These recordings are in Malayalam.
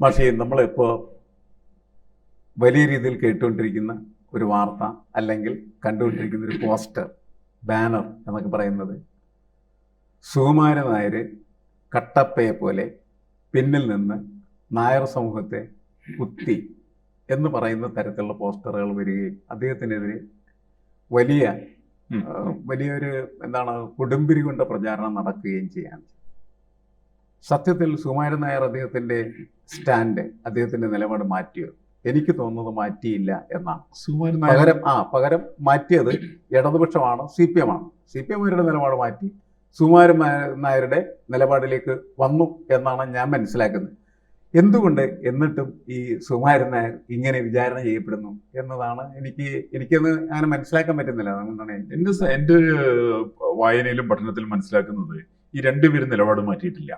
പക്ഷേ നമ്മളിപ്പോൾ വലിയ രീതിയിൽ കേട്ടുകൊണ്ടിരിക്കുന്ന ഒരു വാർത്ത അല്ലെങ്കിൽ കണ്ടുകൊണ്ടിരിക്കുന്ന ഒരു പോസ്റ്റർ, ബാനർ എന്നൊക്കെ പറയുന്നത് സുകുമാരൻ നായർ കട്ടപ്പയെ പോലെ പിന്നിൽ നിന്ന് നായർ സമൂഹത്തെ കുത്തി എന്ന് പറയുന്ന തരത്തിലുള്ള പോസ്റ്ററുകൾ വരികയും അദ്ദേഹത്തിനെതിരെ വലിയൊരു കൊടുമ്പിരി കൊണ്ട പ്രചാരണം നടക്കുകയും ചെയ്യാൻ. സത്യത്തിൽ സുകുമാരൻ നായർ അദ്ദേഹത്തിൻ്റെ സ്റ്റാൻഡ്, അദ്ദേഹത്തിൻ്റെ നിലപാട് മാറ്റിയോ? എനിക്ക് തോന്നുന്നത് മാറ്റിയില്ല എന്നാണ്. സുകുമാരൻ നായർ പകരം മാറ്റിയത് ഇടതുപക്ഷമാണ്, CPM ആണ്. CPM അവരുടെ നിലപാട് മാറ്റി സുകുമാരൻ നായരുടെ നിലപാടിലേക്ക് വന്നു എന്നാണ് ഞാൻ മനസ്സിലാക്കുന്നത്. എന്തുകൊണ്ട് എന്നിട്ടും ഈ സുകുമാരൻ നായർ ഇങ്ങനെ വിചാരണ ചെയ്യപ്പെടുന്നു എന്നതാണ് എനിക്കൊന്ന് അങ്ങനെ മനസ്സിലാക്കാൻ പറ്റുന്നില്ല. എൻ്റെ വായനയിലും പഠനത്തിലും മനസ്സിലാക്കുന്നത് ഈ രണ്ടുപേരും നിലപാട് മാറ്റിയിട്ടില്ല.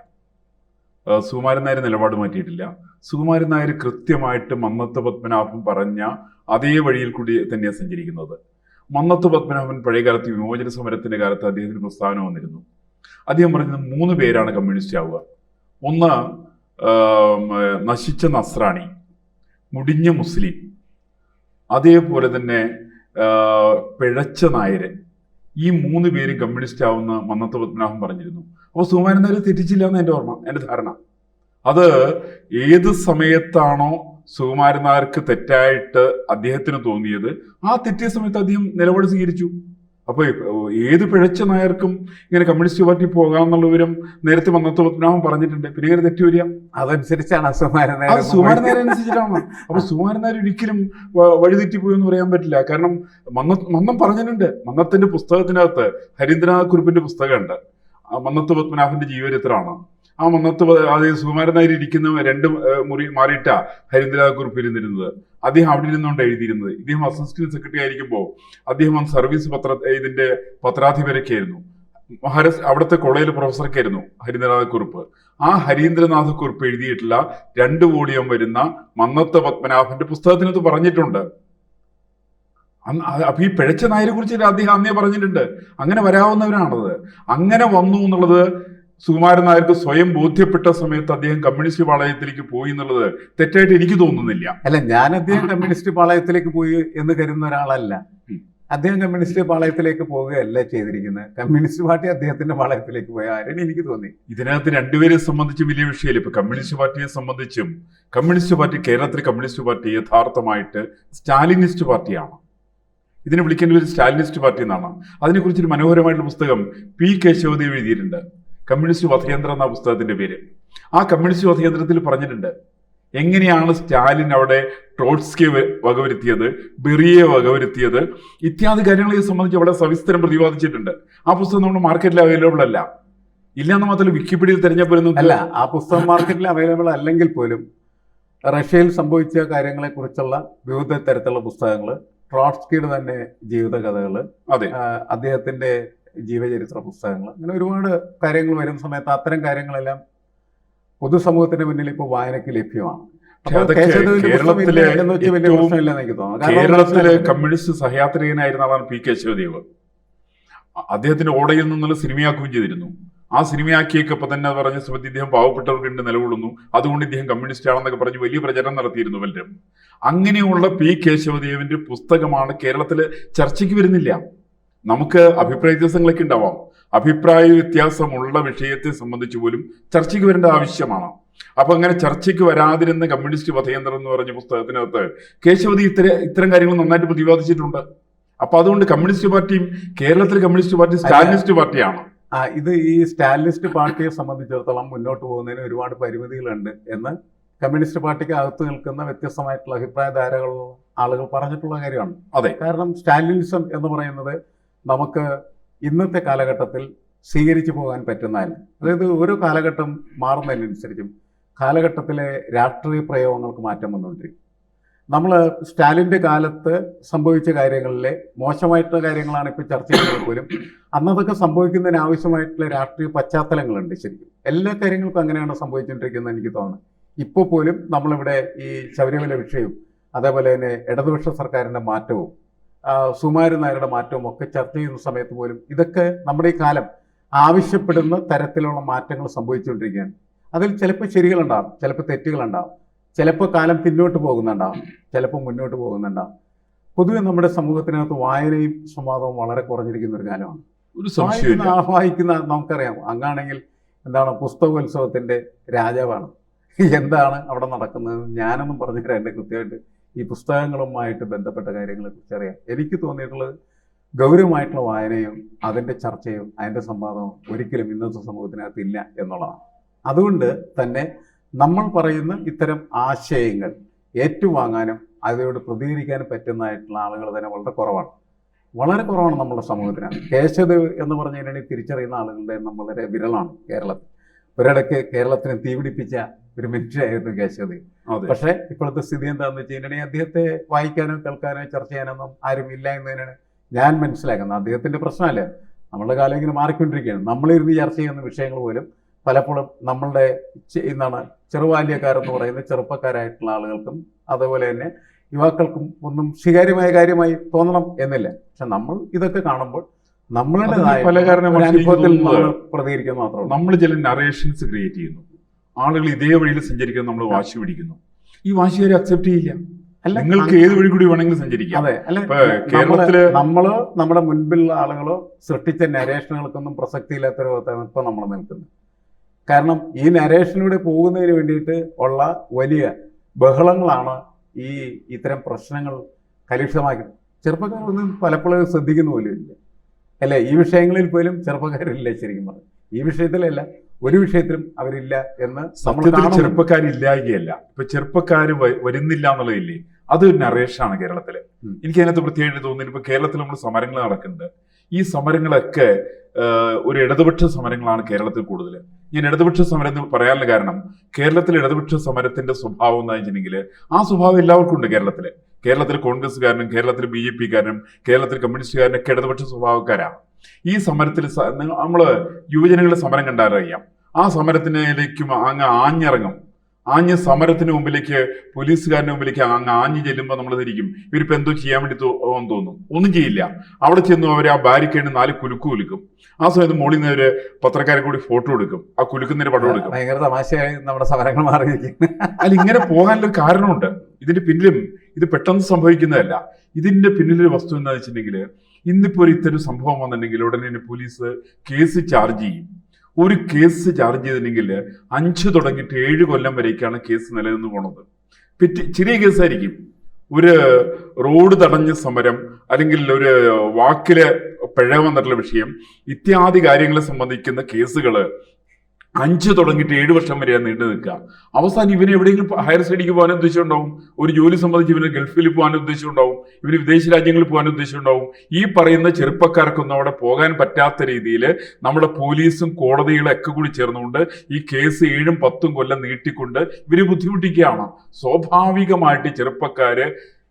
സുകുമാരൻ നായർ നിലപാട് മാറ്റിയിട്ടില്ല. സുകുമാരൻ നായർ കൃത്യമായിട്ട് മന്നത്ത് പത്മനാഭൻ പറഞ്ഞ അതേ വഴിയിൽ കൂടി തന്നെയാണ് സഞ്ചരിക്കുന്നത്. മന്നത്ത് പത്മനാഭൻ പഴയകാലത്ത് വിമോചന സമരത്തിന്റെ കാലത്ത് അദ്ദേഹത്തിന് പ്രസ്താവന വന്നിരുന്നു. അദ്ദേഹം പറഞ്ഞത് 3 പേരാണ് കമ്മ്യൂണിസ്റ്റ് ആവുക. ഒന്ന് നശിച്ച നസ്രാണി, മുടിഞ്ഞ മുസ്ലിം, അതേപോലെ തന്നെ പിഴച്ച നായര്. ഈ 3 പേരും കമ്മ്യൂണിസ്റ്റ് ആവുന്ന മന്നത്ത് പത്മനാഭൻ പറഞ്ഞിരുന്നു. അപ്പോൾ സുകുമാരൻ നായർ തെറ്റിച്ചില്ല എന്ന് എൻ്റെ ധാരണ. അത് ഏത് സമയത്താണോ സുകുമാരൻ നായർക്ക് തെറ്റായിട്ട് അദ്ദേഹത്തിന് തോന്നിയത്, ആ തെറ്റിയ സമയത്ത് അദ്ദേഹം നിലപാട് സ്വീകരിച്ചു. അപ്പോൾ ഏത് പിഴച്ച നായർക്കും ഇങ്ങനെ കമ്മ്യൂണിസ്റ്റ് പാർട്ടി പോകാമെന്നുള്ള വിവരം നേരത്തെ മന്നത്ത് പത്മനാഭൻ പറഞ്ഞിട്ടുണ്ട്. പിന്നെ തെറ്റി വരിക അതനുസരിച്ചാണ് സുകുമാരൻ നായർ അനുസരിച്ചിട്ടാണ്. അപ്പൊ സുകുമാരൻ നായർ ഒരിക്കലും വഴിതെറ്റിപ്പോയി എന്ന് പറയാൻ പറ്റില്ല. കാരണം മന്നം പറഞ്ഞിട്ടുണ്ട്. മന്നത്തിന്റെ പുസ്തകത്തിനകത്ത് ഹരീന്ദ്രനാഥ് കുറുപ്പിന്റെ പുസ്തകമുണ്ട്, മന്നത്ത് പത്മനാഭന്റെ ജീവചരിത്രമാണ്. ആ മന്നത്ത് അതായത് സുകുമാരൻ നായർ ഇരിക്കുന്ന 2 മുറി മാറിയിട്ടാ ഹരീന്ദ്രനാഥ് കുറുപ്പ് ഇരുന്നിരുന്നത്. അദ്ദേഹം അവിടെ ഇരുന്നുകൊണ്ട് എഴുതിയിരുന്നത്. ഇദ്ദേഹം അസിസ്റ്റന്റ് സെക്രട്ടറി ആയിരിക്കുമ്പോൾ അദ്ദേഹം സർവീസ് ഇതിന്റെ പത്രാധിപരൊക്കെ ആയിരുന്നു. അവിടുത്തെ കോളേജിലെ പ്രൊഫസറൊക്കെയായിരുന്നു ഹരീന്ദ്രനാഥ് കുറുപ്പ്. ആ ഹരീന്ദ്രനാഥ് കുറുപ്പ് എഴുതിയിട്ടുള്ള 2 വോളിയം വരുന്ന മന്നത്ത് പത്മനാഭന്റെ പുസ്തകത്തിനകത്ത് പറഞ്ഞിട്ടുണ്ട്. അപ്പൊ ഈ പിഴച്ച നായരെ കുറിച്ച് അദ്ദേഹം അന്നേ പറഞ്ഞിട്ടുണ്ട്. അങ്ങനെ വരാവുന്നവരാണത്. അങ്ങനെ വന്നു എന്നുള്ളത് സുകുമാരൻ നായർക്ക് സ്വയം ബോധ്യപ്പെട്ട സമയത്ത് അദ്ദേഹം കമ്മ്യൂണിസ്റ്റ് പാളയത്തിലേക്ക് പോയി എന്നുള്ളത് തെറ്റായിട്ട് എനിക്ക് തോന്നുന്നില്ല. അല്ല, ഞാൻ അദ്ദേഹം കമ്മ്യൂണിസ്റ്റ് പാളയത്തിലേക്ക് പോയി എന്ന് കരുതുന്ന ഒരാളല്ല. അദ്ദേഹം കമ്മ്യൂണിസ്റ്റ് പാളയത്തിലേക്ക് പോവുകയല്ല ചെയ്തിരിക്കുന്നത്. കമ്മ്യൂണിസ്റ്റ് പാർട്ടി അദ്ദേഹത്തിന്റെ പാളയത്തിലേക്ക് പോയ ആരെയും എനിക്ക് തോന്നി. ഇതിനകത്ത് രണ്ടുപേരെ സംബന്ധിച്ച് വലിയ വിഷയമില്ല. ഇപ്പൊ കമ്മ്യൂണിസ്റ്റ് പാർട്ടിയെ സംബന്ധിച്ചും കമ്മ്യൂണിസ്റ്റ് പാർട്ടി, കേരളത്തിലെ കമ്മ്യൂണിസ്റ്റ് പാർട്ടി യഥാർത്ഥമായിട്ട് സ്റ്റാലിനിസ്റ്റ് പാർട്ടിയാണ്. ഇതിനെ വിളിക്കേണ്ട ഒരു സ്റ്റാലിനിസ്റ്റ് പാർട്ടി എന്നാണ്. അതിനെക്കുറിച്ചൊരു മനോഹരമായിട്ടുള്ള പുസ്തകം P. കേശവദേവ് എഴുതിയിട്ടുണ്ട്. കമ്മ്യൂണിസ്റ്റ് വധയന്ത്രം എന്ന പുസ്തകത്തിന്റെ പേര്. ആ കമ്മ്യൂണിസ്റ്റ് വധയന്ത്രത്തിൽ പറഞ്ഞിട്ടുണ്ട് എങ്ങനെയാണ് സ്റ്റാലിൻ അവിടെ ട്രോട്സ്കിയെ വകവരുത്തിയത്, ബെറിയെ വകവരുത്തിയത്, ഇത്യാദി കാര്യങ്ങളെ സംബന്ധിച്ച് അവിടെ സവിസ്തരം പ്രതിപാദിച്ചിട്ടുണ്ട്. ആ പുസ്തകം നമ്മുടെ മാർക്കറ്റിൽ അവൈലബിൾ അല്ല. ഇല്ലാന്ന് മാത്രമല്ല വിക്കിപീഡിയയിൽ തിരഞ്ഞെടുപ്പ് അല്ല, ആ പുസ്തകം മാർക്കറ്റിൽ അവൈലബിൾ അല്ലെങ്കിൽ പോലും റഷ്യയിൽ സംഭവിച്ച കാര്യങ്ങളെ കുറിച്ചുള്ള വിവിധ തരത്തിലുള്ള പുസ്തകങ്ങൾ, ട്രോട്സ്കിയുടെ തന്നെ ജീവിതകഥകൾ, അദ്ദേഹത്തിന്റെ ജീവചരിത്ര പുസ്തകങ്ങൾ, അങ്ങനെ ഒരുപാട് കാര്യങ്ങൾ വരുന്ന സമയത്ത് അത്തരം കാര്യങ്ങളെല്ലാം പൊതുസമൂഹത്തിന്റെ മുന്നിൽ ഇപ്പോൾ വായനയ്ക്ക് ലഭ്യമാണ്. കേരളത്തിലെ കമ്മ്യൂണിസ്റ്റ് സഹയാത്രികനായിരുന്ന ആളാണ് P. കേശവദേവ്. അദ്ദേഹത്തിന്റെ ഓടയിൽ നിന്നുള്ള സിനിമയാക്കുകയും ചെയ്തിരുന്നു. ആ സിനിമയാക്കിയൊക്കെ തന്നെ പറഞ്ഞ സമയത്ത് ഇദ്ദേഹം പാവപ്പെട്ടവർക്ക് വേണ്ടി നിലകൊള്ളുന്നു, അതുകൊണ്ട് ഇദ്ദേഹം കമ്മ്യൂണിസ്റ്റ് ആണെന്നൊക്കെ പറഞ്ഞ് വലിയ പ്രചരണം നടത്തിയിരുന്നു പലരും. അങ്ങനെയുള്ള P. കേശവദേവിന്റെ പുസ്തകമാണ് കേരളത്തില് ചർച്ചയ്ക്ക് വരുന്നില്ല. നമുക്ക് അഭിപ്രായ വ്യത്യാസങ്ങളൊക്കെ ഉണ്ടാവാം. അഭിപ്രായ വ്യത്യാസമുള്ള വിഷയത്തെ സംബന്ധിച്ച് പോലും ചർച്ചയ്ക്ക് വരേണ്ട ആവശ്യമാണ്. അപ്പൊ അങ്ങനെ ചർച്ചയ്ക്ക് വരാതിരുന്ന കമ്മ്യൂണിസ്റ്റ് വധയന്ത്രം എന്ന് പറഞ്ഞ പുസ്തകത്തിനകത്ത് കേശവതി ഇത്തരം കാര്യങ്ങൾ നന്നായിട്ട് പ്രതിപാദിച്ചിട്ടുണ്ട്. അപ്പൊ അതുകൊണ്ട് കമ്മ്യൂണിസ്റ്റ് പാർട്ടിയും കേരളത്തിലെ കമ്മ്യൂണിസ്റ്റ് പാർട്ടി സ്റ്റാലിനിസ്റ്റ് പാർട്ടിയാണ്. ഇത് ഈ സ്റ്റാലിനിസ്റ്റ് പാർട്ടിയെ സംബന്ധിച്ചിടത്തോളം മുന്നോട്ട് പോകുന്നതിന് ഒരുപാട് പരിമിതികളുണ്ട് എന്ന് കമ്മ്യൂണിസ്റ്റ് പാർട്ടിക്ക് അകത്ത് നിൽക്കുന്ന വ്യത്യസ്തമായിട്ടുള്ള അഭിപ്രായധാരകൾ ആളുകൾ പറഞ്ഞിട്ടുള്ള കാര്യമാണ്. അതെ, കാരണം സ്റ്റാലിനിസം എന്ന് പറയുന്നത് നമുക്ക് ഇന്നത്തെ കാലഘട്ടത്തിൽ സ്വീകരിച്ചു പോകാൻ പറ്റുന്നതല്ല. അതായത് ഓരോ കാലഘട്ടം മാറുന്നതിനനുസരിച്ചും കാലഘട്ടത്തിലെ രാഷ്ട്രീയ പ്രയോഗങ്ങൾക്ക് മാറ്റം വന്നുകൊണ്ടിരിക്കും. നമ്മൾ സ്റ്റാലിൻ്റെ കാലത്ത് സംഭവിച്ച കാര്യങ്ങളിലെ മോശമായിട്ടുള്ള കാര്യങ്ങളാണ് ഇപ്പോൾ ചർച്ച ചെയ്യുന്നത് പോലും അന്നതൊക്കെ സംഭവിക്കുന്നതിന് ആവശ്യമായിട്ടുള്ള രാഷ്ട്രീയ പശ്ചാത്തലങ്ങളുണ്ട്. ശരിക്കും എല്ലാ കാര്യങ്ങൾക്കും അങ്ങനെയാണ് സംഭവിച്ചുകൊണ്ടിരിക്കുന്നത് എനിക്ക് തോന്നുന്നത്. ഇപ്പോൾ പോലും നമ്മളിവിടെ ഈ ശബരിമല വിഷയവും അതേപോലെ തന്നെ ഇടതുപക്ഷ സർക്കാരിൻ്റെ മാറ്റവും സുകുമാരൻ നായരുടെ മാറ്റവും ഒക്കെ ചർച്ച ചെയ്യുന്ന സമയത്ത് പോലും ഇതൊക്കെ നമ്മുടെ ഈ കാലം ആവശ്യപ്പെടുന്ന തരത്തിലുള്ള മാറ്റങ്ങൾ സംഭവിച്ചുകൊണ്ടിരിക്കുകയാണ്. അതിൽ ചിലപ്പോൾ ശരികളുണ്ടാകും, ചിലപ്പോൾ തെറ്റുകളുണ്ടാകും. ചിലപ്പോൾ കാലം പിന്നോട്ട് പോകുന്നുണ്ടാവും, ചിലപ്പോൾ മുന്നോട്ട് പോകുന്നുണ്ടാവും. പൊതുവെ നമ്മുടെ സമൂഹത്തിനകത്ത് വായനയും സംവാദവും വളരെ കുറഞ്ഞിരിക്കുന്ന ഒരു കാലമാണ്. ഒരു സംശയമില്ല. വായിക്കുന്ന നമുക്കറിയാം, അങ്ങാണെങ്കിൽ എന്താണ് പുസ്തകോത്സവത്തിൻ്റെ രാജാവാണ്. എന്താണ് അവിടെ നടക്കുന്നത് ഞാനൊന്നും പറഞ്ഞു തരാണ്ട് കൃത്യമായിട്ട് ഈ പുസ്തകങ്ങളുമായിട്ട് ബന്ധപ്പെട്ട കാര്യങ്ങളെക്കുറിച്ച് അറിയാം. എനിക്ക് തോന്നിയിട്ടുള്ളത് ഗൗരവമായിട്ടുള്ള വായനയും അതിൻ്റെ ചർച്ചയും അതിൻ്റെ സംവാദവും ഒരിക്കലും ഇന്നത്തെ സമൂഹത്തിനകത്ത് ഇല്ല എന്നുള്ളതാണ്. അതുകൊണ്ട് തന്നെ നമ്മൾ പറയുന്ന ഇത്തരം ആശയങ്ങൾ ഏറ്റുവാങ്ങാനും അതിനോട് പ്രതികരിക്കാനും പറ്റുന്നതായിട്ടുള്ള ആളുകൾ തന്നെ വളരെ കുറവാണ് നമ്മുടെ സമൂഹത്തിനകത്ത്. കേശവദേവ് എന്ന് പറഞ്ഞു കഴിഞ്ഞാൽ തിരിച്ചറിയുന്ന ആളുകളുടെ എണ്ണം വളരെ വിരളാണ് കേരളത്തിൽ. ഒരിടയ്ക്ക് കേരളത്തിന് തീപിടിപ്പിച്ച ഒരു മനുഷ്യരായിരുന്നു കേശവദേവ്. പക്ഷേ ഇപ്പോഴത്തെ സ്ഥിതി എന്താണെന്ന് വെച്ച് കഴിഞ്ഞാൽ അദ്ദേഹത്തെ വായിക്കാനോ കേൾക്കാനോ ചർച്ച ചെയ്യാനൊന്നും ആരും ഇല്ല എന്നതിനാണ് ഞാൻ മനസ്സിലാക്കുന്നത്. അദ്ദേഹത്തിൻ്റെ പ്രശ്നമല്ല, നമ്മളുടെ കാലം ഇങ്ങനെ മാറിക്കൊണ്ടിരിക്കുകയാണ്. നമ്മളിരുന്ന് ചർച്ച ചെയ്യുന്ന വിഷയങ്ങൾ പോലും പലപ്പോഴും നമ്മളുടെ എന്താണ് ചെറുബാല്യക്കാരെന്ന് പറയുന്ന ചെറുപ്പക്കാരായിട്ടുള്ള ആളുകൾക്കും അതുപോലെ തന്നെ യുവാക്കൾക്കും ഒന്നും സ്വീകാര്യമായ കാര്യമായി തോന്നണം എന്നില്ല. പക്ഷെ നമ്മൾ ഇതൊക്കെ കാണുമ്പോൾ നമ്മളുടേതായ പല അനുഭവത്തിൽ പ്രതികരിക്കുക മാത്രമേ. നമ്മൾ ചില നറേഷൻസ് ക്രിയേറ്റ് ചെയ്യുന്നു, ആളുകൾ ഇതേ വഴിയിൽ സഞ്ചരിക്കാൻ നമ്മൾ വാശി പിടിക്കുന്നു. ഈ വാശി വരെ അക്സെപ്റ്റ് ചെയ്യില്ല. നിങ്ങൾക്ക് ഏത് വഴി കൂടി വേണമെങ്കിലും സഞ്ചരിക്കാം. അതെ, അല്ലെ കേരളത്തില് നമ്മളോ നമ്മുടെ മുൻപിലുള്ള ആളുകളോ സൃഷ്ടിച്ച നരേഷനുകൾക്കൊന്നും പ്രസക്തിയില്ലാത്ത ലോകത്താണ് ഇപ്പൊ നമ്മൾ നിൽക്കുന്നത്. കാരണം ഈ നരേഷനിലൂടെ പോകുന്നതിന് വേണ്ടിയിട്ട് ഉള്ള വലിയ ബഹളങ്ങളാണ് ഈ ഇത്തരം പ്രശ്നങ്ങൾ കലുഷിതമാക്കി. ചെറുപ്പക്കാരൊന്നും പലപ്പോഴും ശ്രദ്ധിക്കുന്ന പോലും ഇല്ല, അല്ലേ? ഈ വിഷയങ്ങളിൽ പോലും ചെറുപ്പക്കാരില്ല. ശരിക്കും പറഞ്ഞു ഈ വിഷയത്തിലല്ല, ഒരു വിഷയത്തിലും അവരില്ല എന്ന് സത്യത്തിൽ ചെറുപ്പക്കാരില്ലായകയല്ല. ഇപ്പൊ ചെറുപ്പക്കാർ വരുന്നില്ല എന്നുള്ളതില്ലേ, അതൊരു നറേഷനാണ് കേരളത്തില്. എനിക്ക് അതിനകത്ത് പ്രത്യേകമായിട്ട് തോന്നുന്നു. ഇപ്പൊ കേരളത്തിൽ നമ്മൾ സമരങ്ങൾ നടക്കുന്നുണ്ട്. ഈ സമരങ്ങളൊക്കെ ഒരു ഇടതുപക്ഷ സമരങ്ങളാണ് കേരളത്തിൽ കൂടുതൽ. ഞാൻ ഇടതുപക്ഷ സമരം എന്ന് പറയാനുള്ള കാരണം, കേരളത്തിൽ ഇടതുപക്ഷ സമരത്തിന്റെ സ്വഭാവം എന്ന് വെച്ചിട്ടുണ്ടെങ്കിൽ ആ സ്വഭാവം എല്ലാവർക്കും ഉണ്ട്. കേരളത്തിൽ കോൺഗ്രസ്സുകാരനും കേരളത്തിൽ BJP-കാരനും കേരളത്തിൽ കമ്മ്യൂണിസ്റ്റുകാരനൊക്കെ ഇടതുപക്ഷ സ്വഭാവക്കാരാണ്. ഈ സമരത്തിൽ നമ്മള് യുവജനങ്ങളുടെ സമരം കണ്ടാലറിയാം. ആ സമരത്തിലേക്കും അങ്ങ് ആഞ്ഞ് സമരത്തിന് മുമ്പിലേക്ക് പോലീസുകാരൻ്റെ മുമ്പിലേക്ക് അങ്ങ് ആഞ്ഞ് ചെല്ലുമ്പോൾ നമ്മൾ ധരിക്കും ഇവരിപ്പോൾ എന്തോ ചെയ്യാൻ വേണ്ടി തോന്നും. ഒന്നും ചെയ്യില്ല. അവിടെ ചെന്നു അവർ ആ ബാരിക്കേഡിന് 4 കുലുക്ക് കുലുക്കും. ആ സമയത്ത് മോളിൽ നിന്ന് ഒരു പത്രക്കാരെ കൂടി ഫോട്ടോ എടുക്കും, ആ കുലുക്കുന്നതിന് പടം എടുക്കും. ഭയങ്കര തമാശയായി നമ്മുടെ സമരങ്ങൾ മാറിയിരിക്കും. അല്ല, ഇങ്ങനെ പോകാനൊരു കാരണമുണ്ട്. ഇതിന്റെ പിന്നിലും ഇത് പെട്ടെന്ന് സംഭവിക്കുന്നതല്ല. ഇതിന്റെ പിന്നിലൊരു വസ്തു എന്താണെന്ന് വെച്ചിട്ടുണ്ടെങ്കിൽ, ഇന്നിപ്പോ ഒരു ഇത്തരം സംഭവം വന്നിട്ടുണ്ടെങ്കിൽ ഉടനെ പോലീസ് കേസ് ചാർജ് ചെയ്യും. ഒരു കേസ് ചാർജ് ചെയ്തിട്ടുണ്ടെങ്കിൽ 5 തുടങ്ങിയിട്ട് 7 കൊല്ലം വരേക്കാണ് കേസ് നിലനിന്ന് പോണത്. ചെറിയ കേസായിരിക്കും. ഒരു റോഡ് തടഞ്ഞ സമരം, അല്ലെങ്കിൽ ഒരു വാക്കില് പിഴ വന്നിട്ടുള്ള വിഷയം, ഇത്യാദി കാര്യങ്ങളെ സംബന്ധിക്കുന്ന കേസുകള് 5 തുടങ്ങിയിട്ട് 7 വർഷം വരെയാണ് നീണ്ടു നിൽക്കുക. അവസാനം ഇവന് എവിടെയെങ്കിലും ഹയർ സ്റ്റഡിക്ക് പോകാൻ ഉദ്ദേശിച്ചുണ്ടാവും, ഒരു ജോലി സംബന്ധിച്ച് ഇവന് ഗൾഫിൽ പോകാൻ ഉദ്ദേശിച്ചുണ്ടാവും, ഇവന് വിദേശ രാജ്യങ്ങളിൽ പോകാൻ ഉദ്ദേശിച്ചുണ്ടാവും. ഈ പറയുന്ന ചെറുപ്പക്കാർക്കൊന്നും അവിടെ പോകാൻ പറ്റാത്ത രീതിയിൽ നമ്മുടെ പോലീസും കോടതികളും ഒക്കെ കൂടി ചേർന്നുകൊണ്ട് ഈ കേസ് 7ഉം 10ഉം കൊല്ലം നീട്ടിക്കൊണ്ട് ഇവര് ബുദ്ധിമുട്ടിക്കുകയാണ്. സ്വാഭാവികമായിട്ട് ചെറുപ്പക്കാര്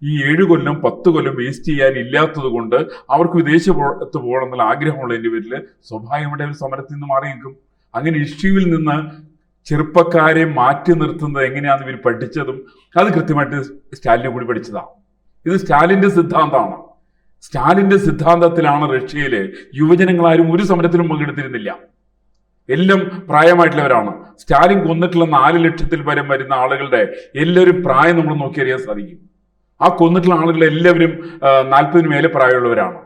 ഈ 7 കൊല്ലം 10 കൊല്ലം വേസ്റ്റ് ചെയ്യാൻ ഇല്ലാത്തത് കൊണ്ട് അവർക്ക് വിദേശത്ത് പോകണം എന്നുള്ള ആഗ്രഹമുള്ളതിന്റെ പേരിൽ സ്വാഭാവികമായിട്ട് ഒരു സമരത്തിൽ നിന്ന് മാറി നിൽക്കും. അങ്ങനെ ഇഷ്യൂവിൽ നിന്ന് ചെറുപ്പക്കാരെ മാറ്റി നിർത്തുന്നത് എങ്ങനെയാണെന്ന് ഇവർ പഠിച്ചതും അത് കൃത്യമായിട്ട് സ്റ്റാലിനെ കൂടി പഠിച്ചതാണ്. ഇത് സ്റ്റാലിന്റെ സിദ്ധാന്തമാണ്. സ്റ്റാലിന്റെ സിദ്ധാന്തത്തിലാണ് റഷ്യയില് യുവജനങ്ങളാരും ഒരു സമരത്തിലും പങ്കെടുത്തിരുന്നില്ല. എല്ലാം പ്രായമായിട്ടുള്ളവരാണ്. സ്റ്റാലിൻ കൊന്നിട്ടുള്ള 4 ലക്ഷത്തിൽ പരം വരുന്ന ആളുകളുടെ എല്ലാവരും പ്രായം നമ്മൾ നോക്കിയറിയാൻ സാധിക്കും. ആ കൊന്നിട്ടുള്ള ആളുകൾ എല്ലാവരും 40-ന് മേലെ പ്രായമുള്ളവരാണ്,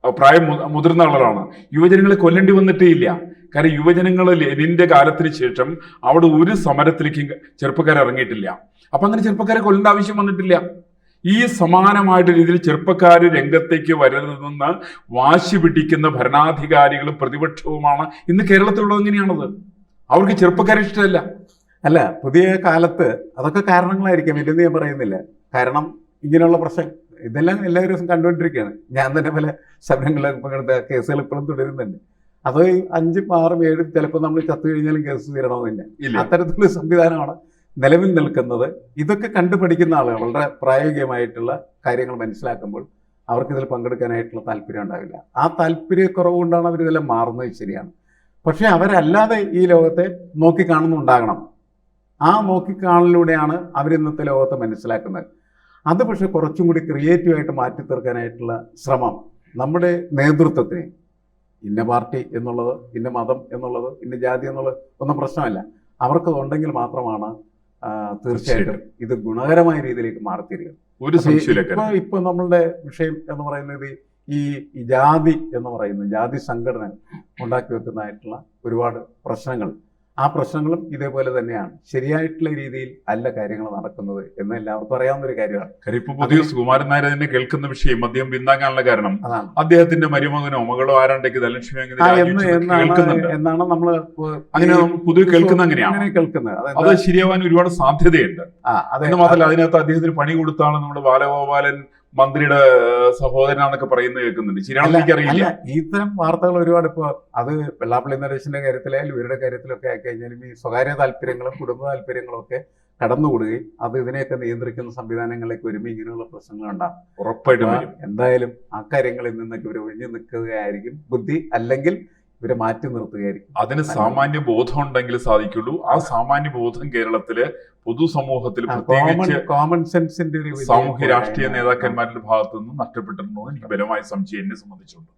പ്രായം മുതിർന്ന ആളുകളാണ്. യുവജനങ്ങളെ കൊല്ലേണ്ടി വന്നിട്ടേ ഇല്ല. കാരണം യുവജനങ്ങൾ ലെനിന്റെ കാലത്തിന് ശേഷം അവിടെ ഒരു സമരത്തിലേക്ക് ചെറുപ്പക്കാർ ഇറങ്ങിയിട്ടില്ല. അപ്പൊ അങ്ങനെ ചെറുപ്പക്കാരെ കൊല്ലേണ്ട ആവശ്യം വന്നിട്ടില്ല. ഈ സമാനമായിട്ട് രീതിയിൽ ചെറുപ്പക്കാർ രംഗത്തേക്ക് വരരുതെന്ന് വാശി പിടിക്കുന്ന ഭരണാധികാരികളും പ്രതിപക്ഷവുമാണ് ഇന്ന് കേരളത്തിലുള്ളത്. എങ്ങനെയാണത്? അവർക്ക് ചെറുപ്പക്കാരെ ഇഷ്ടമല്ല. അല്ല, പുതിയ കാലത്ത് അതൊക്കെ കാരണങ്ങളായിരിക്കാം, ഇല്ലെന്ന് ഞാൻ പറയുന്നില്ല. കാരണം ഇങ്ങനെയുള്ള പ്രശ്നം ഇതെല്ലാം എല്ലാവരും കണ്ടുകൊണ്ടിരിക്കുകയാണ്. ഞാൻ തന്നെ പല സമരങ്ങളിലൊക്കെ പങ്കെടുത്ത കേസുകൾ ഇപ്പോഴും തുടരുന്നുണ്ട്. അത് 5, 6, 7 ചിലപ്പോൾ നമ്മൾ ചത്തു കഴിഞ്ഞാലും കേസ് തീരണമെന്നില്ല. അത്തരത്തിലുള്ള സംവിധാനമാണ് നിലവിൽ നിൽക്കുന്നത്. ഇതൊക്കെ കണ്ടുപഠിക്കുന്ന ആളുകൾ വളരെ പ്രായോഗികമായിട്ടുള്ള കാര്യങ്ങൾ മനസ്സിലാക്കുമ്പോൾ അവർക്കിതിൽ പങ്കെടുക്കാനായിട്ടുള്ള താല്പര്യം ഉണ്ടാവില്ല. ആ താല്പര്യക്കുറവ് കൊണ്ടാണ് അവരിതെല്ലാം മാറുന്നത്, ശരിയാണ്. പക്ഷേ അവരല്ലാതെ ഈ ലോകത്തെ നോക്കിക്കാണുന്നുണ്ടാകണം. ആ നോക്കിക്കാണലിലൂടെയാണ് അവരിന്നത്തെ ലോകത്തെ മനസ്സിലാക്കുന്നത്. അത് പക്ഷെ കുറച്ചും കൂടി ക്രിയേറ്റീവായിട്ട് മാറ്റി തീർക്കാനായിട്ടുള്ള ശ്രമം നമ്മുടെ നേതൃത്വത്തിന്, ഇന്ന പാർട്ടി എന്നുള്ളത്, ഇന്ന മതം എന്നുള്ളത്, ഇന്ന ജാതി എന്നുള്ളത് ഒന്നും പ്രശ്നമല്ല. അവർക്കത് ഉണ്ടെങ്കിൽ മാത്രമാണ് തീർച്ചയായിട്ടും ഇത് ഗുണകരമായ രീതിയിലേക്ക് മാറിത്തീരുക. ഒരു സംശയമില്ല. ഇപ്പൊ നമ്മളുടെ വിഷയം എന്ന് പറയുന്നത് ഈ ജാതി എന്ന് പറയുന്ന ജാതി സംഘടന ഉണ്ടാക്കി വെക്കുന്നതായിട്ടുള്ള ഒരുപാട് പ്രശ്നങ്ങൾ, ആ പ്രശ്നങ്ങളും ഇതേപോലെ തന്നെയാണ്. ശരിയായിട്ടുള്ള രീതിയിൽ അല്ല കാര്യങ്ങൾ നടക്കുന്നത് എന്ന് എല്ലാവർക്കും അറിയാവുന്ന ഒരു കാര്യമാണ്. ഇപ്പൊ പുതിയ സുകുമാരൻ നായർ തന്നെ കേൾക്കുന്ന വിഷയം അദ്ദേഹം പിന്താങ്ങാനുള്ള കാരണം അതാണ്. അദ്ദേഹത്തിന്റെ മരുമകനോ മകളോ ആരാണ്ടേക്ക് ധനലക്ഷ്മി എന്നാണ് നമ്മൾ അങ്ങനെ പൊതുവെ കേൾക്കുന്ന അങ്ങനെയാണ് അങ്ങനെ കേൾക്കുന്നത്. അത് ശരിയാവാൻ ഒരുപാട് സാധ്യതയുണ്ട്. എന്ന് മാത്രമല്ല അതിനകത്ത് അദ്ദേഹത്തിന് പണി കൊടുത്താണ് നമ്മുടെ ബാലഗോപാലൻ മന്ത്രിയുടെ സഹോദരനാന്നൊക്കെ പറയുന്നത് കേൾക്കുന്നുണ്ട്. ശരിയാണെന്ന് എനിക്കറിയില്ല. ഇത്തരം വാർത്തകൾ ഒരുപാട് ഇപ്പൊ അത് വെള്ളാപ്പള്ളി നടേശന്റെ കാര്യത്തിലായാലും ഇവരുടെ കാര്യത്തിലൊക്കെ ആയിക്കഴിഞ്ഞാലും ഈ സ്വകാര്യ താല്പര്യങ്ങളും കുടുംബ താല്പര്യങ്ങളും ഒക്കെ കടന്നുകൂടുകയും അത് ഇതിനെയൊക്കെ നിയന്ത്രിക്കുന്ന സംവിധാനങ്ങളിലേക്ക് ഒരുമി ഇങ്ങനെയുള്ള പ്രശ്നങ്ങൾ ഉണ്ടാകും. ഉറപ്പായിട്ടും വരും. എന്തായാലും ആ കാര്യങ്ങളിൽ നിന്നൊക്കെ ഇവർ ഒഴിഞ്ഞു നിൽക്കുകയായിരിക്കും ബുദ്ധി, അല്ലെങ്കിൽ ഇവരെ മാറ്റി നിർത്തുകയായിരിക്കും. അതിന് സാമാന്യ ബോധം ഉണ്ടെങ്കിൽ സാധിക്കുള്ളൂ. ആ സാമാന്യ ബോധം കേരളത്തിലെ പൊതുസമൂഹത്തിൽ പ്രത്യേകിച്ച് കോമൺ സെൻസിന്റെ ഒരു സാമൂഹ്യ രാഷ്ട്രീയ നേതാക്കന്മാരുടെ ഭാഗത്തു നിന്ന് നഷ്ടപ്പെട്ടിട്ടുണ്ടോ എന്ന് എനിക്ക് ബലമായ സംശയം എന്നെ സംബന്ധിച്ചുണ്ട്.